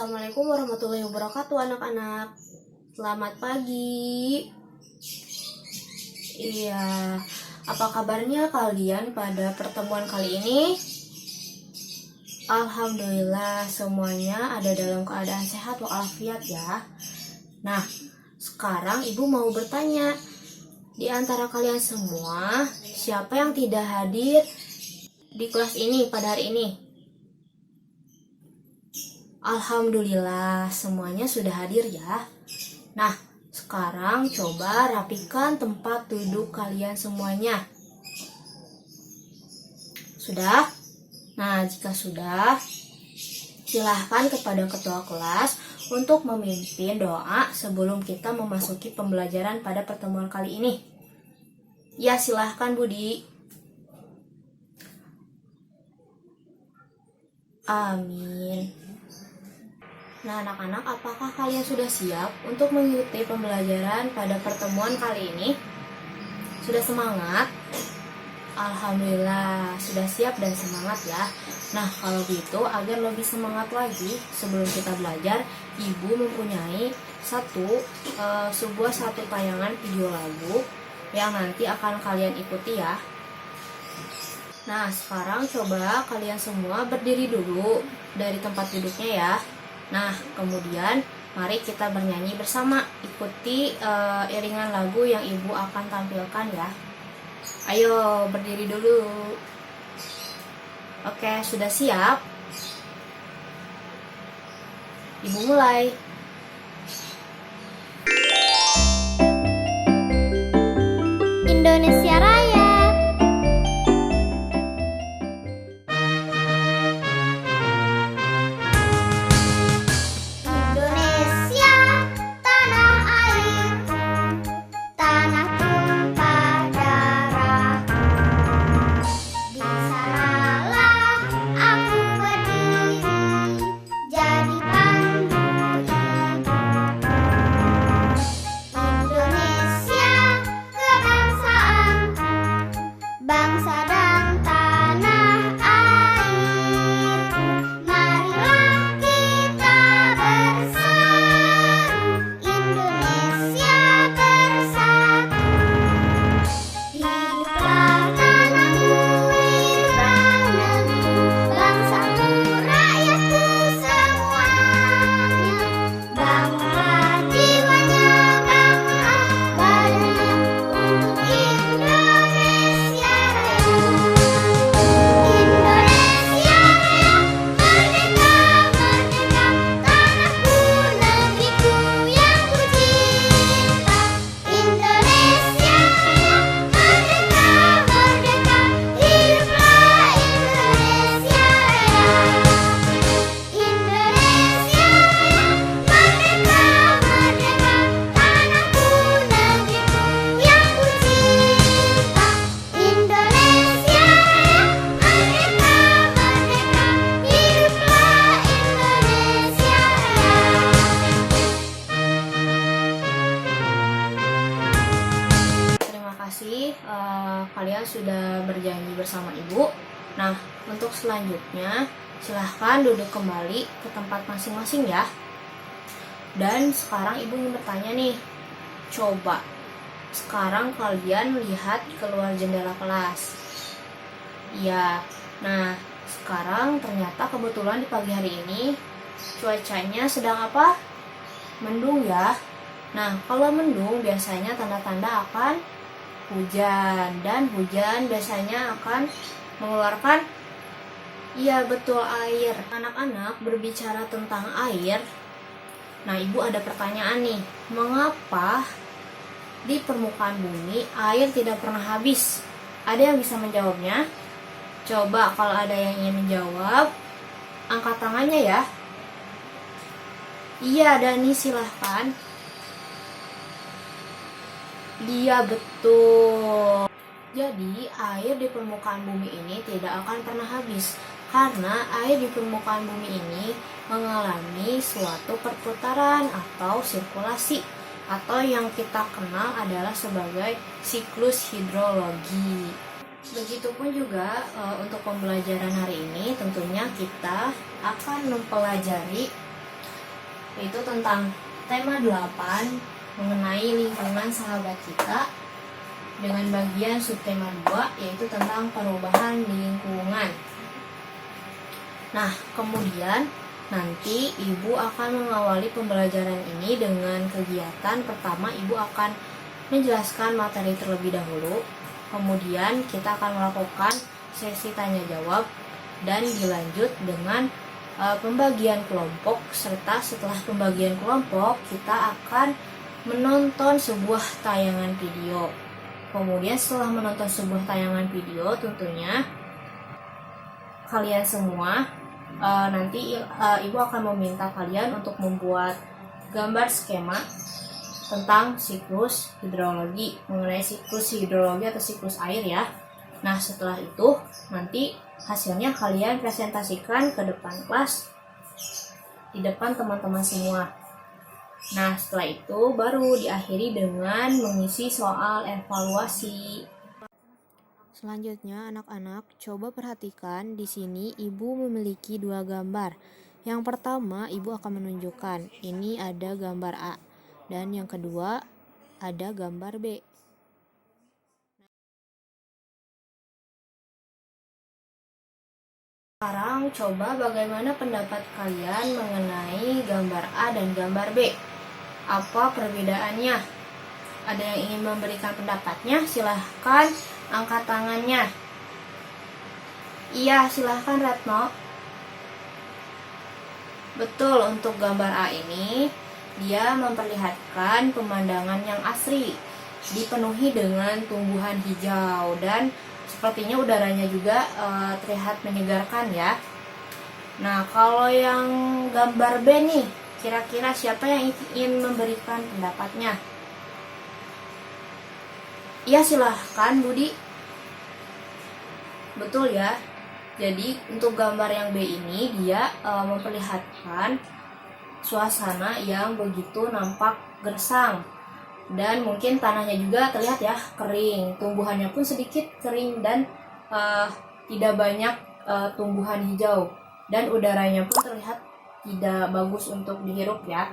Assalamualaikum warahmatullahi wabarakatuh anak-anak. Selamat pagi. Iya, apa kabarnya kalian pada pertemuan kali ini? Alhamdulillah semuanya ada dalam keadaan sehat walafiat ya. Nah, sekarang ibu mau bertanya, di antara kalian semua, siapa yang tidak hadir di kelas ini pada hari ini? Alhamdulillah semuanya sudah hadir ya. Nah, sekarang coba rapikan tempat duduk kalian semuanya. Sudah? Nah, jika sudah, silahkan kepada ketua kelas untuk memimpin doa sebelum kita memasuki pembelajaran pada pertemuan kali ini. Ya, silahkan Budi. Amin. Nah, anak-anak, apakah kalian sudah siap untuk mengikuti pembelajaran pada pertemuan kali ini? Sudah semangat? Alhamdulillah, sudah siap dan semangat ya. Nah, kalau gitu, agar lebih semangat lagi sebelum kita belajar, Ibu mempunyai sebuah tayangan video lagu yang nanti akan kalian ikuti ya. Nah, sekarang coba kalian semua berdiri dulu dari tempat duduknya ya. Nah, kemudian mari kita bernyanyi bersama. Ikuti iringan lagu yang Ibu akan tampilkan ya. Ayo berdiri dulu. Oke, sudah siap? Ibu mulai. Indonesia Raya. Bangsa dan tanah air, marilah kita berseru, Indonesia bersatu. Hiduplah tanahku, hiduplah negeriku, bangsaku, rakyatku semuanya. Bangunlah jiwanya, bangunlah badannya untuk Indonesia. Kalian sudah berjanji bersama Ibu. Nah, untuk selanjutnya silahkan duduk kembali ke tempat masing-masing ya. Dan sekarang Ibu ingin bertanya nih, coba sekarang kalian lihat keluar jendela kelas. Iya, nah sekarang ternyata kebetulan di pagi hari ini cuacanya sedang apa? Mendung ya. Nah, kalau mendung biasanya tanda-tanda akan hujan, dan hujan biasanya akan mengeluarkan, iya betul, air. Anak-anak berbicara tentang air. Nah, Ibu ada pertanyaan nih, mengapa di permukaan bumi air tidak pernah habis? Ada yang bisa menjawabnya? Coba kalau ada yang ingin menjawab, angkat tangannya ya. Iya, Dani, silahkan. Iya, betul. Jadi, air di permukaan bumi ini tidak akan pernah habis, karena air di permukaan bumi ini mengalami suatu perputaran atau sirkulasi, atau yang kita kenal adalah sebagai siklus hidrologi. Begitupun juga untuk pembelajaran hari ini tentunya kita akan mempelajari yaitu tentang tema 8 mengenai lingkungan sahabat kita, dengan bagian subtema 2 yaitu tentang perubahan lingkungan. Nah, kemudian nanti Ibu akan mengawali pembelajaran ini dengan kegiatan pertama. Ibu akan menjelaskan materi terlebih dahulu, kemudian kita akan melakukan sesi tanya jawab, dan dilanjut dengan pembagian kelompok, serta setelah pembagian kelompok kita akan menonton sebuah tayangan video. Kemudian setelah menonton sebuah tayangan video, tentunya kalian semua nanti Ibu akan meminta kalian untuk membuat gambar skema tentang siklus hidrologi, mengenai siklus hidrologi atau siklus air ya. Nah, setelah itu nanti hasilnya kalian presentasikan ke depan kelas, di depan teman-teman semua. Nah, setelah itu baru diakhiri dengan mengisi soal evaluasi. Selanjutnya, anak-anak, coba perhatikan di sini Ibu memiliki 2 gambar. Yang pertama, Ibu akan menunjukkan ini ada gambar A, dan yang kedua ada gambar B. Sekarang coba bagaimana pendapat kalian mengenai gambar A dan gambar B? Apa perbedaannya? Ada yang ingin memberikan pendapatnya? Silahkan angkat tangannya. Iya, silahkan Retno. Betul, untuk gambar A ini dia memperlihatkan pemandangan yang asri, dipenuhi dengan tumbuhan hijau, dan sepertinya udaranya juga terlihat menyegarkan ya. Nah, kalau yang gambar B nih, kira-kira siapa yang ingin memberikan pendapatnya? Iya, silahkan Budi. Betul ya. Jadi untuk gambar yang B ini dia memperlihatkan suasana yang begitu nampak gersang, dan mungkin tanahnya juga terlihat ya kering, tumbuhannya pun sedikit kering dan tidak banyak tumbuhan hijau, dan udaranya pun terlihat tidak bagus untuk dihirup ya.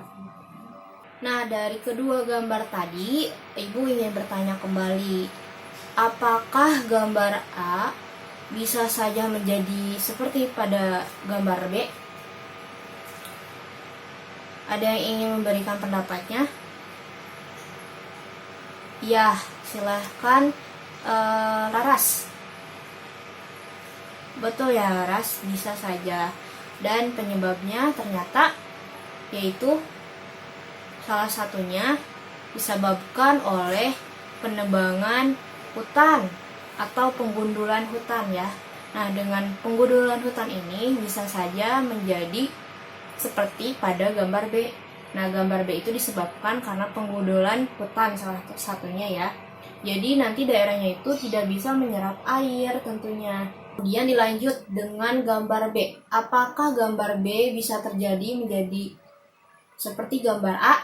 Nah, dari kedua gambar tadi, Ibu ingin bertanya kembali, apakah gambar A bisa saja menjadi seperti pada gambar B? Ada yang ingin memberikan pendapatnya? Ya, silahkan Laras. Betul ya Laras, bisa saja. Dan penyebabnya ternyata yaitu salah satunya disebabkan oleh penebangan hutan atau penggundulan hutan ya. Nah, dengan penggundulan hutan ini bisa saja menjadi seperti pada gambar B. Nah, gambar B itu disebabkan karena penggundulan hutan salah satunya ya. Jadi nanti daerahnya itu tidak bisa menyerap air tentunya. Kemudian dilanjut dengan gambar B. Apakah gambar B bisa terjadi menjadi seperti gambar A?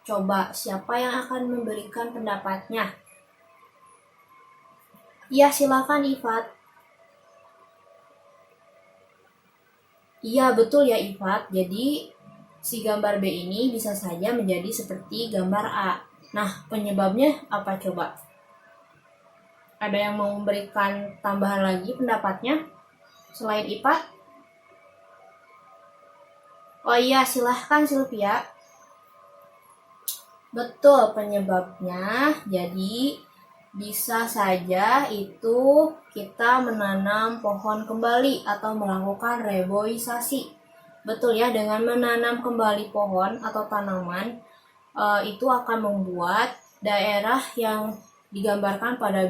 Coba siapa yang akan memberikan pendapatnya? Ya, silakan Ifat. Iya, betul ya Ifat. Jadi si gambar B ini bisa saja menjadi seperti gambar A. Nah, penyebabnya apa coba? Ada yang mau memberikan tambahan lagi pendapatnya selain Ifat? Oh iya, silahkan Sylvia. Betul, penyebabnya jadi bisa saja itu kita menanam pohon kembali atau melakukan reboisasi. Betul ya, dengan menanam kembali pohon atau tanaman itu akan membuat daerah yang digambarkan pada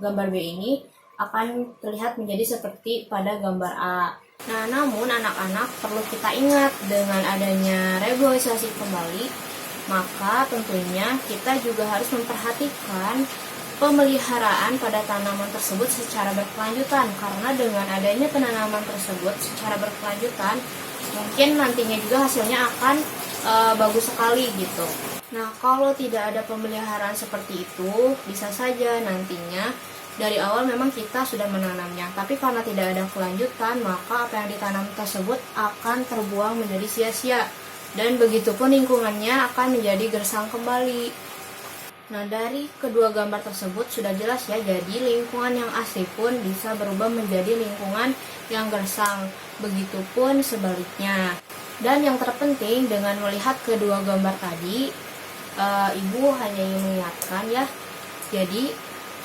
gambar B ini akan terlihat menjadi seperti pada gambar A. Nah, namun anak-anak perlu kita ingat, dengan adanya reboisasi kembali, maka tentunya kita juga harus memperhatikan pemeliharaan pada tanaman tersebut secara berkelanjutan, karena dengan adanya penanaman tersebut secara berkelanjutan mungkin nantinya juga hasilnya akan bagus sekali gitu. Nah, kalau tidak ada pemeliharaan seperti itu, bisa saja nantinya dari awal memang kita sudah menanamnya, tapi karena tidak ada kelanjutan, maka apa yang ditanam tersebut akan terbuang menjadi sia-sia. Dan begitupun lingkungannya akan menjadi gersang kembali. Nah, dari kedua gambar tersebut sudah jelas ya, jadi lingkungan yang asli pun bisa berubah menjadi lingkungan yang gersang. Begitupun sebaliknya. Dan yang terpenting dengan melihat kedua gambar tadi, Ibu hanya ingin mengingatkan ya, jadi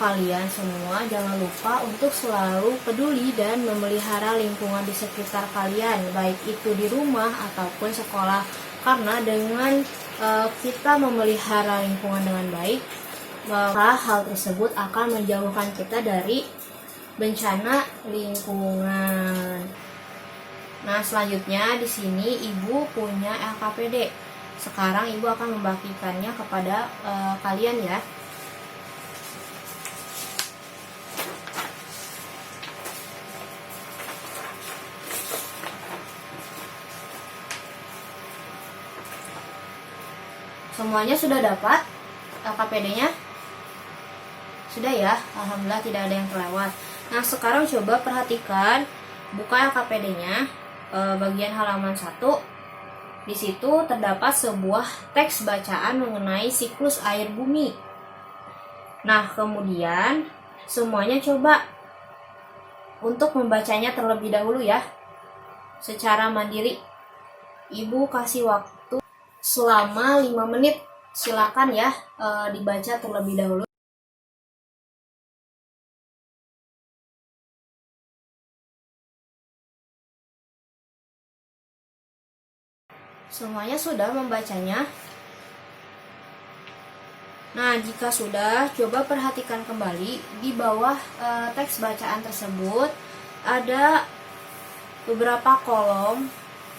kalian semua jangan lupa untuk selalu peduli dan memelihara lingkungan di sekitar kalian, baik itu di rumah ataupun sekolah. Karena dengan kita memelihara lingkungan dengan baik, maka hal tersebut akan menjauhkan kita dari bencana lingkungan. Nah, selanjutnya di sini Ibu punya LKPD. Sekarang Ibu akan membagikannya kepada kalian ya. Semuanya sudah dapat LKPD-nya? Sudah ya, alhamdulillah tidak ada yang terlewat. Nah, sekarang coba perhatikan, buka LKPD-nya, bagian halaman 1. Di situ terdapat sebuah teks bacaan mengenai siklus air bumi. Nah, kemudian semuanya coba untuk membacanya terlebih dahulu ya, secara mandiri. Ibu kasih waktu selama 5 menit. Silakan ya, dibaca terlebih dahulu. Semuanya sudah membacanya? Nah, jika sudah, coba perhatikan kembali di bawah teks bacaan tersebut ada beberapa kolom,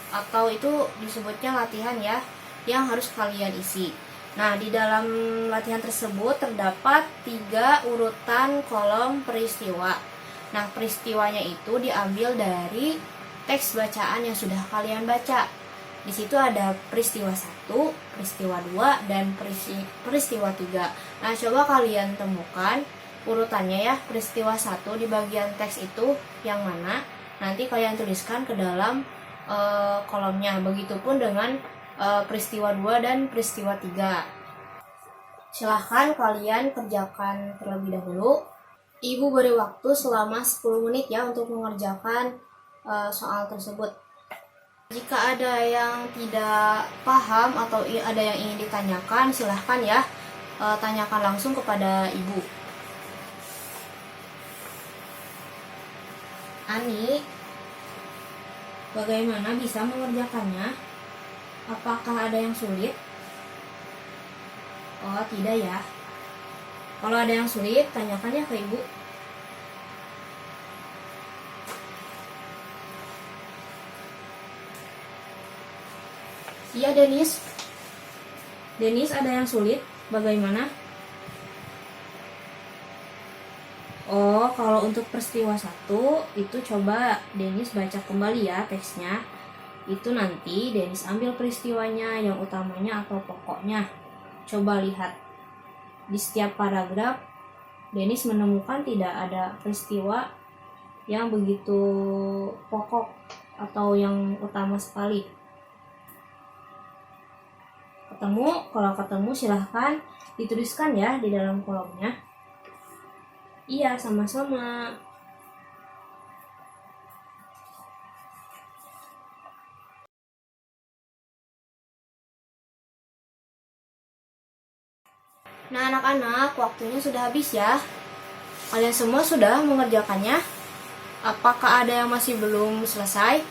atau itu disebutnya latihan ya, yang harus kalian isi. Nah, di dalam latihan tersebut terdapat 3 urutan kolom peristiwa. Nah, peristiwanya itu diambil dari teks bacaan yang sudah kalian baca. Di situ ada peristiwa 1, peristiwa 2, dan peristiwa 3. Nah, coba kalian temukan urutannya ya. Peristiwa 1 di bagian teks itu yang mana? Nanti kalian tuliskan ke dalam kolomnya. Begitupun dengan peristiwa 2 dan peristiwa 3. Silahkan kalian kerjakan terlebih dahulu. Ibu beri waktu selama 10 menit ya untuk mengerjakan soal tersebut. Jika ada yang tidak paham atau ada yang ingin ditanyakan, silahkan ya, tanyakan langsung kepada Ibu. Ani, bagaimana bisa mengerjakannya? Apakah ada yang sulit? Oh, tidak ya. Kalau ada yang sulit, tanyakan ya ke Ibu. Iya, Denis. Denis, ada yang sulit? Bagaimana? Oh, kalau untuk peristiwa 1, itu coba Denis baca kembali ya teksnya. Itu nanti Denis ambil peristiwanya, yang utamanya atau pokoknya. Coba lihat. Di setiap paragraf, Denis menemukan tidak ada peristiwa yang begitu pokok atau yang utama sekali. Kalau ketemu silahkan dituliskan ya di dalam kolomnya. Iya, sama-sama. Nah, anak-anak, waktunya sudah habis ya. Kalian semua sudah mengerjakannya? Apakah ada yang masih belum selesai?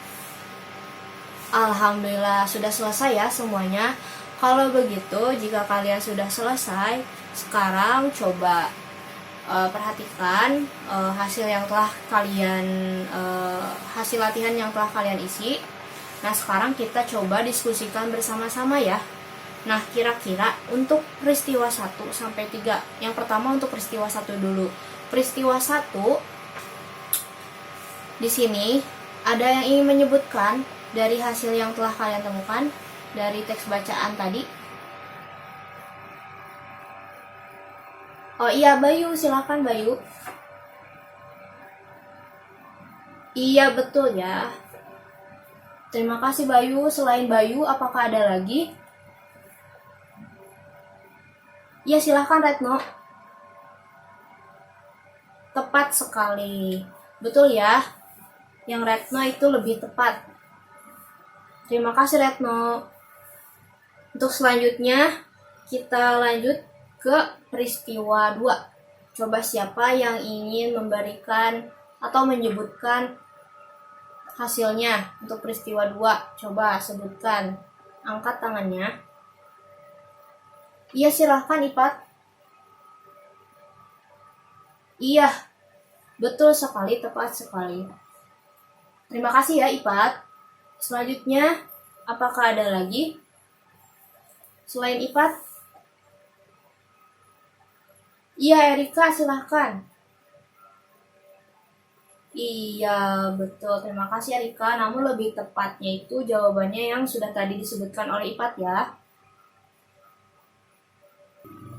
Alhamdulillah sudah selesai ya semuanya. Kalau begitu, jika kalian sudah selesai, sekarang coba perhatikan hasil latihan yang telah kalian isi. Nah, sekarang kita coba diskusikan bersama-sama ya. Nah, kira-kira untuk peristiwa 1 sampai 3. Yang pertama untuk peristiwa 1 dulu. Peristiwa 1 di sini ada yang ingin menyebutkan dari hasil yang telah kalian temukan dari teks bacaan tadi? Oh iya, Bayu, silakan Bayu. Iya, betul ya. Terima kasih Bayu. Selain Bayu, apakah ada lagi? Ya, silahkan Retno. Tepat sekali. Betul ya. Yang Retno itu lebih tepat. Terima kasih Retno. Untuk selanjutnya, kita lanjut ke peristiwa 2. Coba siapa yang ingin memberikan atau menyebutkan hasilnya untuk peristiwa 2? Coba sebutkan. Angkat tangannya. Iya, silahkan Ipat. Iya, betul sekali, tepat sekali. Terima kasih ya Ipat. Selanjutnya, apakah ada lagi selain Ipat? Iya, Erika, silahkan. Iya, betul. Terima kasih Erika. Namun lebih tepatnya itu jawabannya yang sudah tadi disebutkan oleh Ipat ya.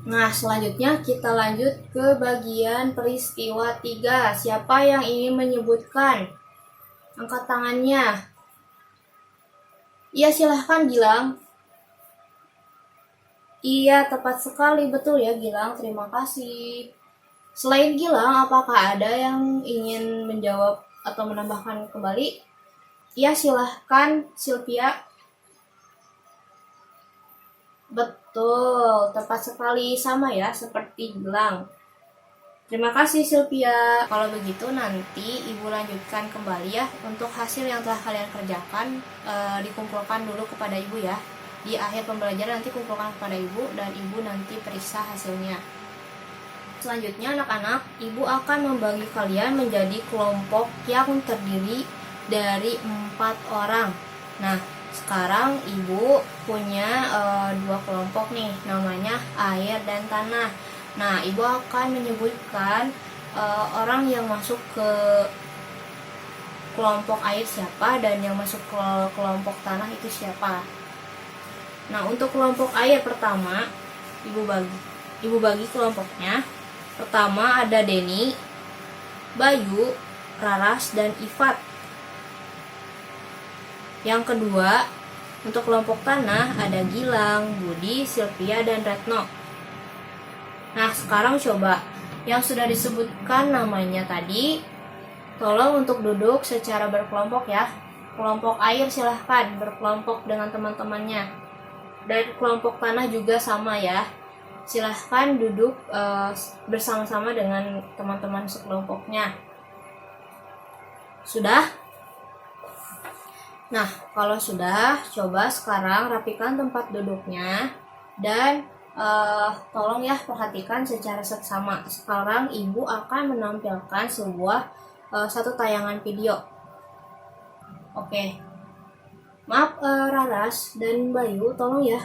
Nah, selanjutnya kita lanjut ke bagian peristiwa 3. Siapa yang ingin menyebutkan? Angkat tangannya. Iya, silahkan Gilang. Iya, tepat sekali. Betul ya Gilang. Terima kasih. Selain Gilang, apakah ada yang ingin menjawab atau menambahkan kembali? Iya, silahkan Sylvia. Betul, tepat sekali, sama ya seperti Gilang. Terima kasih Sylvia. Kalau begitu nanti Ibu lanjutkan kembali ya. Untuk hasil yang telah kalian kerjakan dikumpulkan dulu kepada Ibu ya. Di akhir pembelajaran nanti kumpulkan kepada Ibu dan Ibu nanti periksa hasilnya. Selanjutnya anak-anak, Ibu akan membagi kalian menjadi kelompok yang terdiri dari 4 orang. Nah, sekarang Ibu punya 2 kelompok nih, namanya air dan tanah. Nah, Ibu akan menyebutkan orang yang masuk ke kelompok air siapa dan yang masuk ke kelompok tanah itu siapa. Nah, untuk kelompok air pertama, Ibu bagi kelompoknya. Pertama ada Denny, Bayu, Raras, dan Ifat. Yang kedua, untuk kelompok tanah ada Gilang, Budi, Sylvia, dan Retno. Nah, sekarang coba yang sudah disebutkan namanya tadi, tolong untuk duduk secara berkelompok ya. Kelompok air silahkan berkelompok dengan teman-temannya. Dan kelompok tanah juga sama ya. Silahkan duduk bersama-sama dengan teman-teman sekelompoknya. Sudah? Nah, kalau sudah, coba sekarang rapikan tempat duduknya dan tolong ya perhatikan secara seksama. Sekarang Ibu akan menampilkan satu tayangan video. Oke. Maaf Raras dan Bayu, tolong ya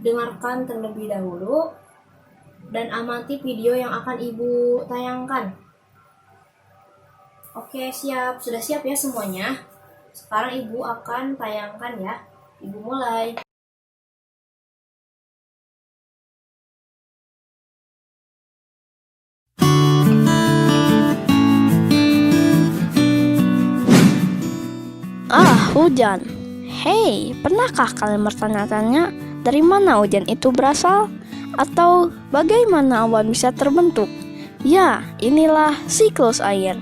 dengarkan terlebih dahulu dan amati video yang akan Ibu tayangkan. Oke, siap. Sudah siap ya semuanya? Sekarang Ibu akan tayangkan ya. Ibu mulai. Hujan. Hei, pernahkah kalian bertanya-tanya dari mana hujan itu berasal? Atau bagaimana awan bisa terbentuk? Ya, inilah siklus air.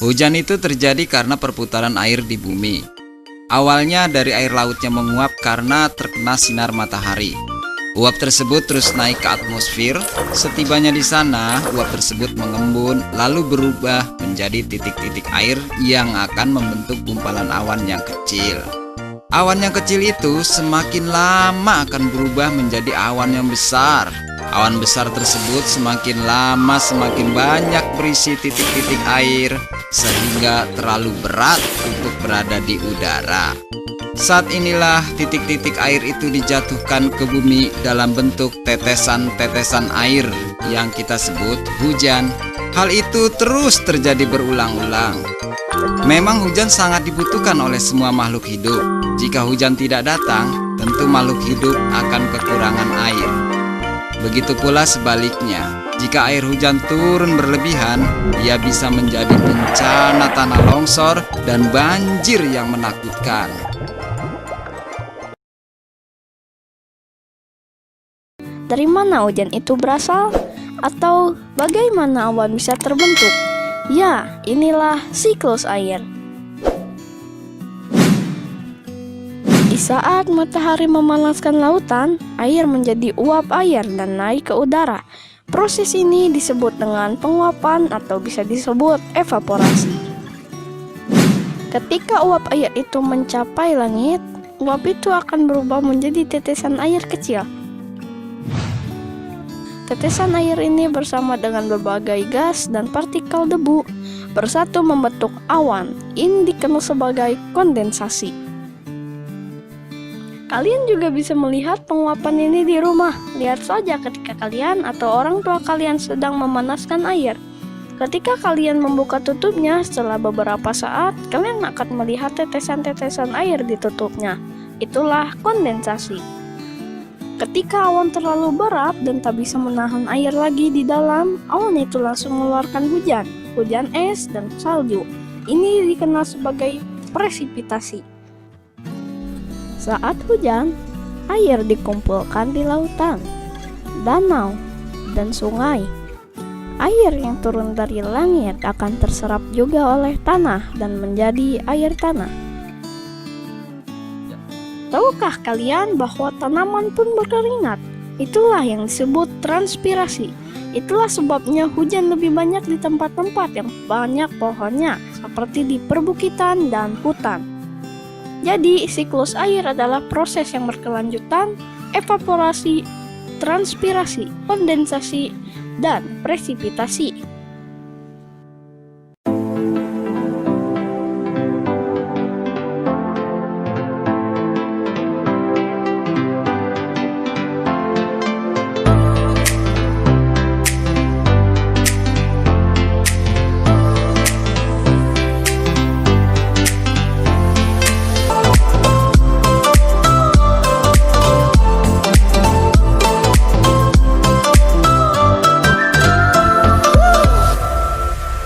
Hujan itu terjadi karena perputaran air di bumi. Awalnya dari air laut yang menguap karena terkena sinar matahari. Uap tersebut terus naik ke atmosfer. Setibanya di sana, uap tersebut mengembun lalu berubah menjadi titik-titik air yang akan membentuk gumpalan awan yang kecil. Awan yang kecil itu semakin lama akan berubah menjadi awan yang besar. Awan besar tersebut semakin lama semakin banyak berisi titik-titik air sehingga terlalu berat untuk berada di udara. Saat inilah titik-titik air itu dijatuhkan ke bumi dalam bentuk tetesan-tetesan air yang kita sebut hujan. Hal itu terus terjadi berulang-ulang. Memang hujan sangat dibutuhkan oleh semua makhluk hidup. Jika hujan tidak datang, tentu makhluk hidup akan kekurangan air. Begitu pula sebaliknya, jika air hujan turun berlebihan, ia bisa menjadi bencana tanah longsor dan banjir yang menakutkan. Dari mana hujan itu berasal? Atau bagaimana awan bisa terbentuk? Ya, inilah siklus air. Di saat matahari memanaskan lautan, air menjadi uap air dan naik ke udara. Proses ini disebut dengan penguapan atau bisa disebut evaporasi. Ketika uap air itu mencapai langit, uap itu akan berubah menjadi tetesan air kecil. Tetesan air ini bersama dengan berbagai gas dan partikel debu bersatu membentuk awan. Ini dikenal sebagai kondensasi. Kalian juga bisa melihat penguapan ini di rumah. Lihat saja ketika kalian atau orang tua kalian sedang memanaskan air. Ketika kalian membuka tutupnya, setelah beberapa saat, kalian akan melihat tetesan-tetesan air di tutupnya. Itulah kondensasi. Ketika awan terlalu berat dan tak bisa menahan air lagi di dalam, awan itu langsung mengeluarkan hujan es dan salju. Ini dikenal sebagai presipitasi. Saat hujan, air dikumpulkan di lautan, danau, dan sungai. Air yang turun dari langit akan terserap juga oleh tanah dan menjadi air tanah. Tahukah kalian bahwa tanaman pun berkeringat? Itulah yang disebut transpirasi. Itulah sebabnya hujan lebih banyak di tempat-tempat yang banyak pohonnya, seperti di perbukitan dan hutan. Jadi, siklus air adalah proses yang berkelanjutan, evaporasi, transpirasi, kondensasi, dan presipitasi.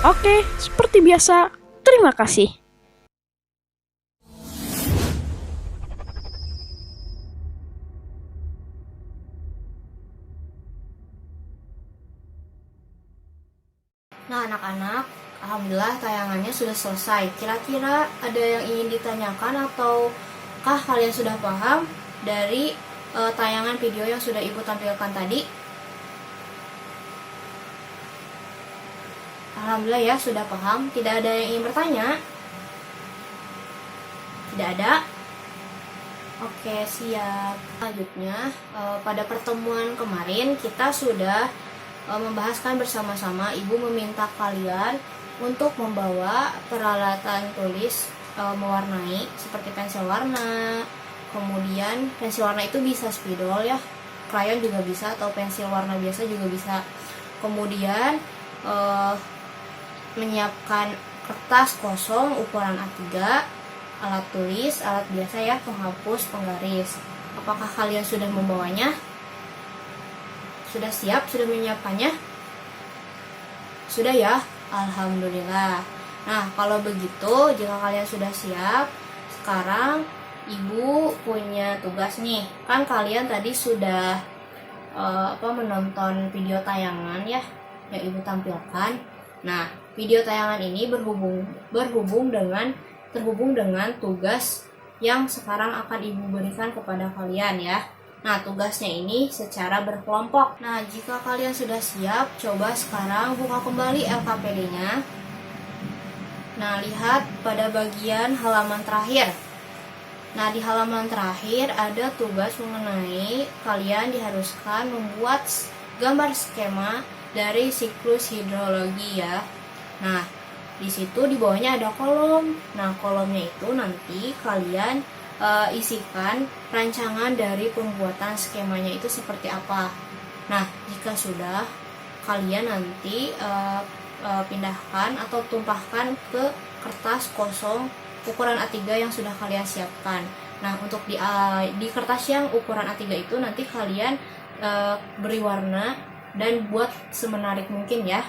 Oke, seperti biasa, terima kasih. Nah, anak-anak, alhamdulillah tayangannya sudah selesai. Kira-kira ada yang ingin ditanyakan ataukah kalian sudah paham dari tayangan video yang sudah Ibu tampilkan tadi? Alhamdulillah ya, sudah paham. Tidak ada yang ingin bertanya? Tidak ada? Oke, siap. Selanjutnya, pada pertemuan kemarin kita sudah membahaskan bersama-sama. Ibu meminta kalian untuk membawa peralatan tulis mewarnai seperti pensil warna. Kemudian pensil warna itu bisa spidol ya, krayon juga bisa, atau pensil warna biasa juga bisa. Kemudian menyiapkan kertas kosong ukuran A3, alat tulis, alat biasa ya, penghapus, penggaris. Apakah kalian sudah membawanya? Sudah siap? Sudah menyiapkannya? Sudah ya? Alhamdulillah. Nah, kalau begitu, jika kalian sudah siap, sekarang Ibu punya tugas nih. Kan kalian tadi sudah menonton video tayangan ya yang Ibu tampilkan. Nah, video tayangan ini terhubung dengan tugas yang sekarang akan Ibu berikan kepada kalian ya. Nah, tugasnya ini secara berkelompok. Nah, jika kalian sudah siap, coba sekarang buka kembali LKPD-nya. Nah, lihat pada bagian halaman terakhir. Nah, di halaman terakhir ada tugas mengenai kalian diharuskan membuat gambar skema dari siklus hidrologi ya. Nah, di situ di bawahnya ada kolom. Nah, kolomnya itu nanti kalian isikan rancangan dari pembuatan skemanya itu seperti apa. Nah, jika sudah, kalian nanti pindahkan atau tumpahkan ke kertas kosong ukuran A3 yang sudah kalian siapkan. Nah, untuk di kertas yang ukuran A3 itu nanti kalian beri warna dan buat semenarik mungkin ya.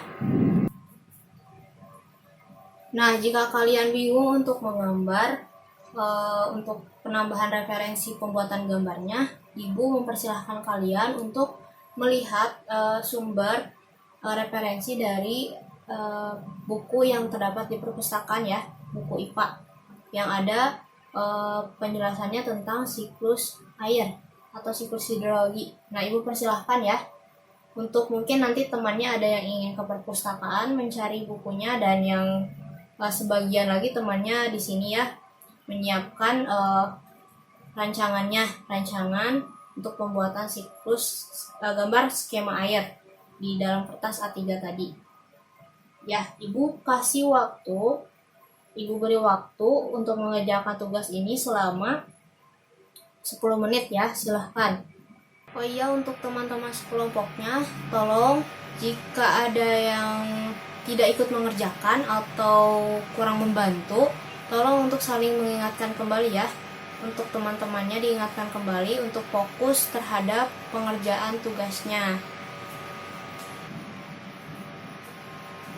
Nah, jika kalian bingung untuk menggambar, untuk penambahan referensi pembuatan gambarnya, Ibu mempersilahkan kalian untuk melihat sumber referensi dari buku yang terdapat di perpustakaan ya, buku IPA yang ada penjelasannya tentang siklus air atau siklus hidrologi. Nah, Ibu persilahkan ya, untuk mungkin nanti temannya ada yang ingin ke perpustakaan mencari bukunya, dan yang sebagian lagi temannya di sini ya menyiapkan rancangan untuk pembuatan siklus gambar skema air di dalam kertas A3 tadi. Ya, Ibu beri waktu untuk mengerjakan tugas ini selama 10 menit ya, silahkan. Oh iya, untuk teman-teman sekelompoknya, tolong jika ada yang tidak ikut mengerjakan atau kurang membantu, tolong untuk saling mengingatkan kembali ya. Untuk teman-temannya diingatkan kembali untuk fokus terhadap pengerjaan tugasnya.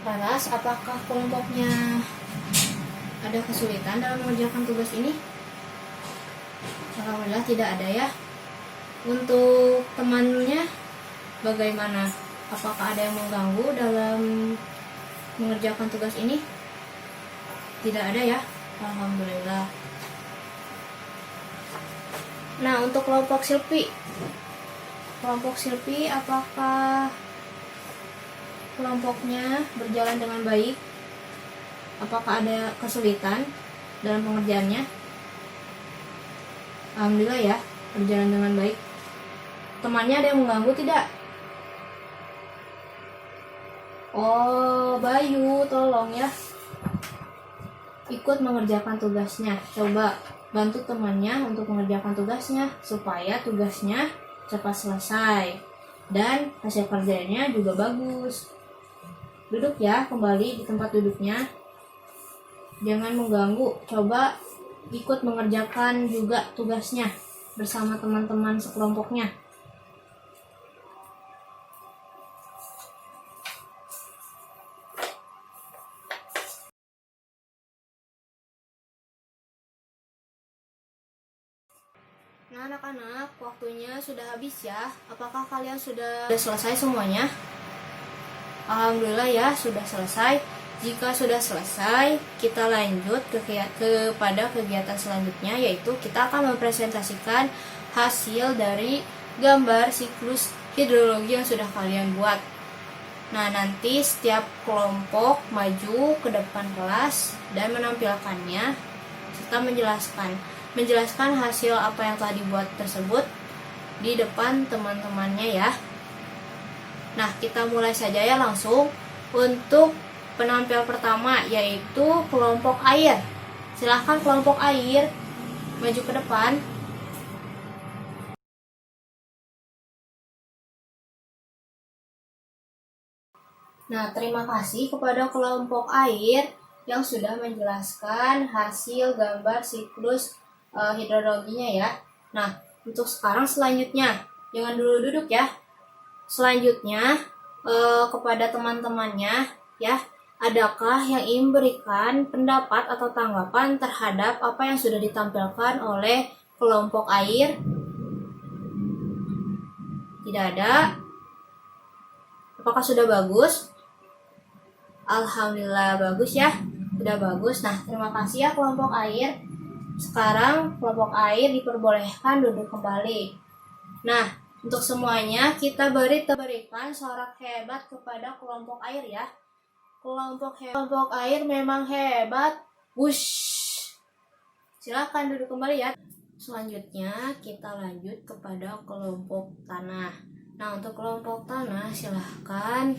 Laras, apakah kelompoknya ada kesulitan dalam mengerjakan tugas ini? Alhamdulillah tidak ada ya. Untuk temannya bagaimana? Apakah ada yang mengganggu dalam mengerjakan tugas ini? Tidak ada ya, alhamdulillah. Nah, untuk kelompok Silpi, apakah kelompoknya berjalan dengan baik? Apakah ada kesulitan dalam pengerjaannya? Alhamdulillah ya, berjalan dengan baik. Temannya ada yang mengganggu tidak? Oh, Bayu, tolong ya ikut mengerjakan tugasnya. Coba bantu temannya untuk mengerjakan tugasnya supaya tugasnya cepat selesai dan hasil kerjanya juga bagus. Duduk ya kembali di tempat duduknya. Jangan mengganggu. Coba ikut mengerjakan juga tugasnya bersama teman-teman sekelompoknya. Nah, anak-anak, waktunya sudah habis ya. Apakah kalian sudah selesai semuanya? Alhamdulillah ya, sudah selesai. Jika sudah selesai, kita lanjut kepada kegiatan selanjutnya, yaitu kita akan mempresentasikan hasil dari gambar siklus hidrologi yang sudah kalian buat. Nah, nanti setiap kelompok maju ke depan kelas dan menampilkannya serta menjelaskan hasil apa yang telah dibuat tersebut di depan teman-temannya ya. Nah, kita mulai saja ya langsung untuk penampil pertama, yaitu kelompok air. Silahkan kelompok air maju ke depan. Nah, terima kasih kepada kelompok air yang sudah menjelaskan hasil gambar siklus hidrologinya ya. Nah, untuk selanjutnya, jangan dulu duduk ya. Selanjutnya, kepada teman-temannya ya, adakah yang ingin berikan pendapat atau tanggapan terhadap apa yang sudah ditampilkan oleh kelompok air? Tidak ada. Apakah sudah bagus? Alhamdulillah bagus ya. Sudah bagus. Nah, terima kasih ya kelompok air. Sekarang kelompok air diperbolehkan duduk kembali. Nah, untuk semuanya kita berikan sorak hebat kepada kelompok air ya. Kelompok air memang hebat. Wush. Silakan duduk kembali ya. Selanjutnya kita lanjut kepada kelompok tanah. Nah, untuk kelompok tanah silahkan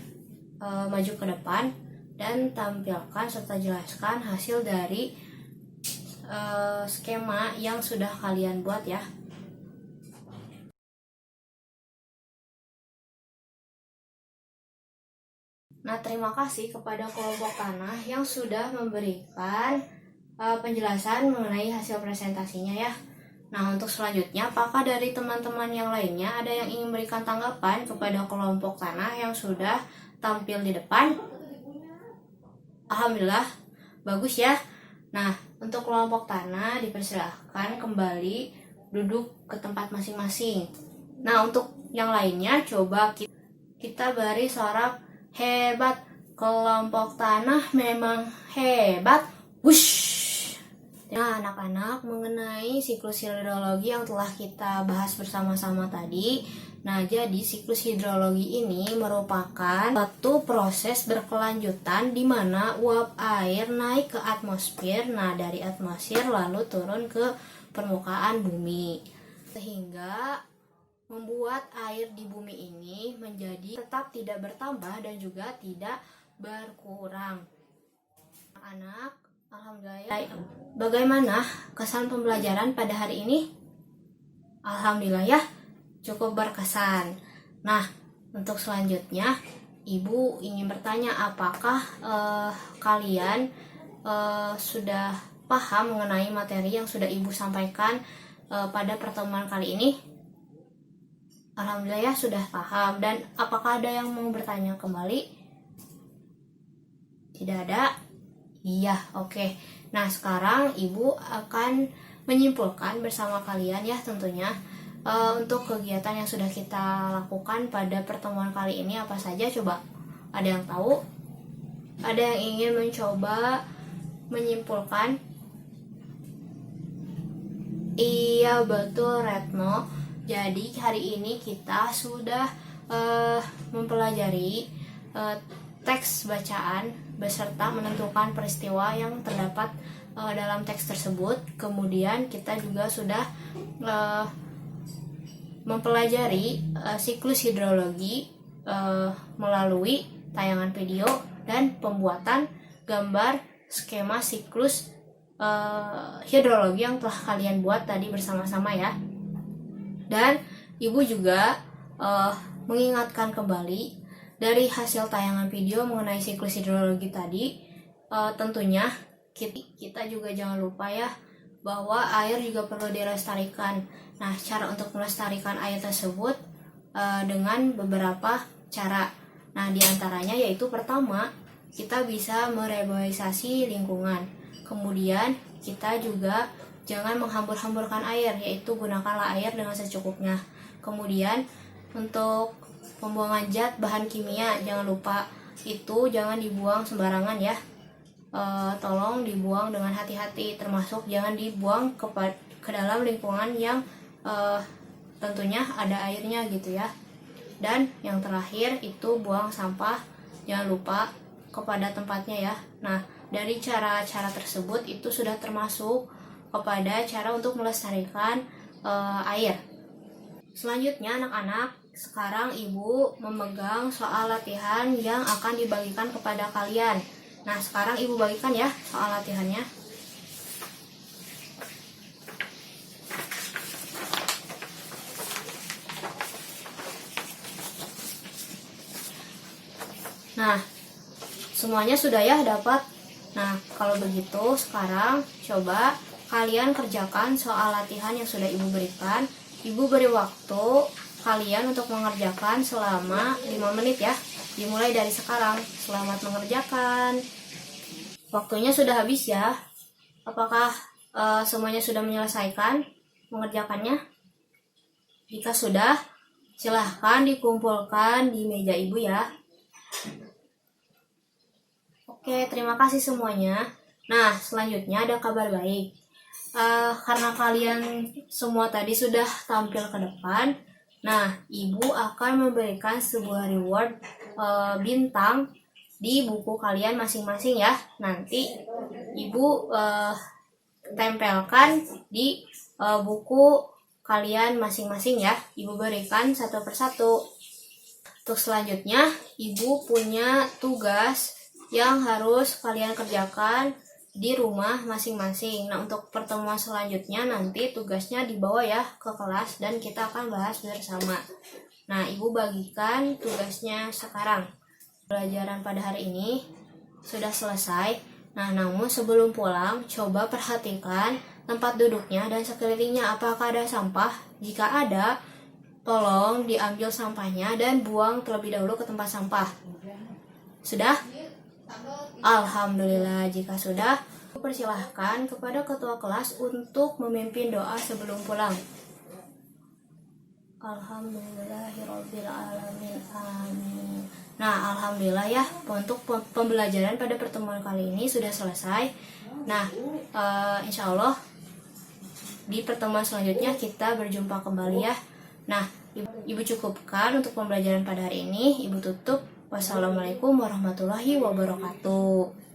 maju ke depan dan tampilkan serta jelaskan hasil dari skema yang sudah kalian buat ya. Nah, terima kasih kepada kelompok tanah yang sudah memberikan penjelasan mengenai hasil presentasinya ya. Nah, untuk selanjutnya, apakah dari teman-teman yang lainnya ada yang ingin memberikan tanggapan kepada kelompok tanah yang sudah tampil di depan? Alhamdulillah, bagus ya. Nah, untuk kelompok tanah dipersilahkan kembali duduk ke tempat masing-masing. Nah, untuk yang lainnya coba kita beri sorak hebat. Kelompok tanah memang hebat. Wush. Nah, anak-anak, mengenai siklus hidrologi yang telah kita bahas bersama-sama tadi. Nah, jadi siklus hidrologi ini merupakan suatu proses berkelanjutan di mana uap air naik ke atmosfer. Nah, dari atmosfer lalu turun ke permukaan bumi. Sehingga membuat air di bumi ini menjadi tetap tidak bertambah dan juga tidak berkurang. Anak, alhamdulillah. Bagaimana kesan pembelajaran pada hari ini? Alhamdulillah ya, cukup berkesan. Nah, untuk selanjutnya, Ibu ingin bertanya apakah kalian sudah paham mengenai materi yang sudah Ibu sampaikan pada pertemuan kali ini? Alhamdulillah ya, sudah paham. Dan apakah ada yang mau bertanya kembali? Tidak ada? Iya, oke. Nah, sekarang Ibu akan menyimpulkan bersama kalian ya tentunya untuk kegiatan yang sudah kita lakukan pada pertemuan kali ini apa saja. Coba ada yang tahu? Ada yang ingin mencoba menyimpulkan? Iya, betul Retno. Jadi hari ini kita sudah mempelajari teks bacaan beserta menentukan peristiwa yang terdapat dalam teks tersebut. Kemudian kita juga sudah mempelajari siklus hidrologi melalui tayangan video dan pembuatan gambar skema siklus hidrologi yang telah kalian buat tadi bersama-sama ya. Dan Ibu juga mengingatkan kembali dari hasil tayangan video mengenai siklus hidrologi tadi, tentunya kita juga jangan lupa ya bahwa air juga perlu dilestarikan. Nah, cara untuk melestarikan air tersebut dengan beberapa cara. Nah, diantaranya yaitu pertama, kita bisa mereboisasi lingkungan. Kemudian kita juga jangan menghambur-hamburkan air, yaitu gunakanlah air dengan secukupnya. Kemudian untuk pembuangan zat bahan kimia, jangan lupa itu jangan dibuang sembarangan ya. Tolong dibuang dengan hati-hati, termasuk jangan dibuang ke dalam lingkungan yang tentunya ada airnya gitu ya. Dan yang terakhir itu buang sampah, jangan lupa kepada tempatnya ya. Nah, dari cara-cara tersebut itu sudah termasuk kepada cara untuk melestarikan air. Selanjutnya anak-anak, sekarang Ibu memegang soal latihan yang akan dibagikan kepada kalian. Nah, sekarang Ibu bagikan ya soal latihannya. Nah, semuanya sudah ya dapat. Nah, kalau begitu sekarang coba kalian kerjakan soal latihan yang sudah Ibu berikan. Ibu beri waktu kalian untuk mengerjakan selama 5 menit ya. Dimulai dari sekarang. Selamat mengerjakan. Waktunya sudah habis ya. Apakah semuanya sudah menyelesaikan mengerjakannya? Jika sudah, silahkan dikumpulkan di meja Ibu ya. Oke, terima kasih semuanya. Nah, selanjutnya ada kabar baik. Karena kalian semua tadi sudah tampil ke depan, nah, Ibu akan memberikan sebuah reward bintang di buku kalian masing-masing ya. Nanti Ibu tempelkan di buku kalian masing-masing ya. Ibu berikan satu persatu. Untuk selanjutnya, Ibu punya tugas yang harus kalian kerjakan di rumah masing-masing. Nah, untuk pertemuan selanjutnya nanti tugasnya dibawa ya ke kelas dan kita akan bahas bersama. Nah, Ibu bagikan tugasnya sekarang. Pelajaran pada hari ini sudah selesai. Nah, namun sebelum pulang, coba perhatikan tempat duduknya dan sekelilingnya apakah ada sampah. Jika ada, tolong diambil sampahnya dan buang terlebih dahulu ke tempat sampah. Sudah? Alhamdulillah, jika sudah, persilahkan kepada ketua kelas untuk memimpin doa sebelum pulang. Alhamdulillahirabbil alamin. Amin. Nah, alhamdulillah ya, untuk pembelajaran pada pertemuan kali ini sudah selesai. Nah, insya Allah di pertemuan selanjutnya kita berjumpa kembali ya. Nah, Ibu cukupkan untuk pembelajaran pada hari ini. Ibu tutup. Wassalamualaikum warahmatullahi wabarakatuh.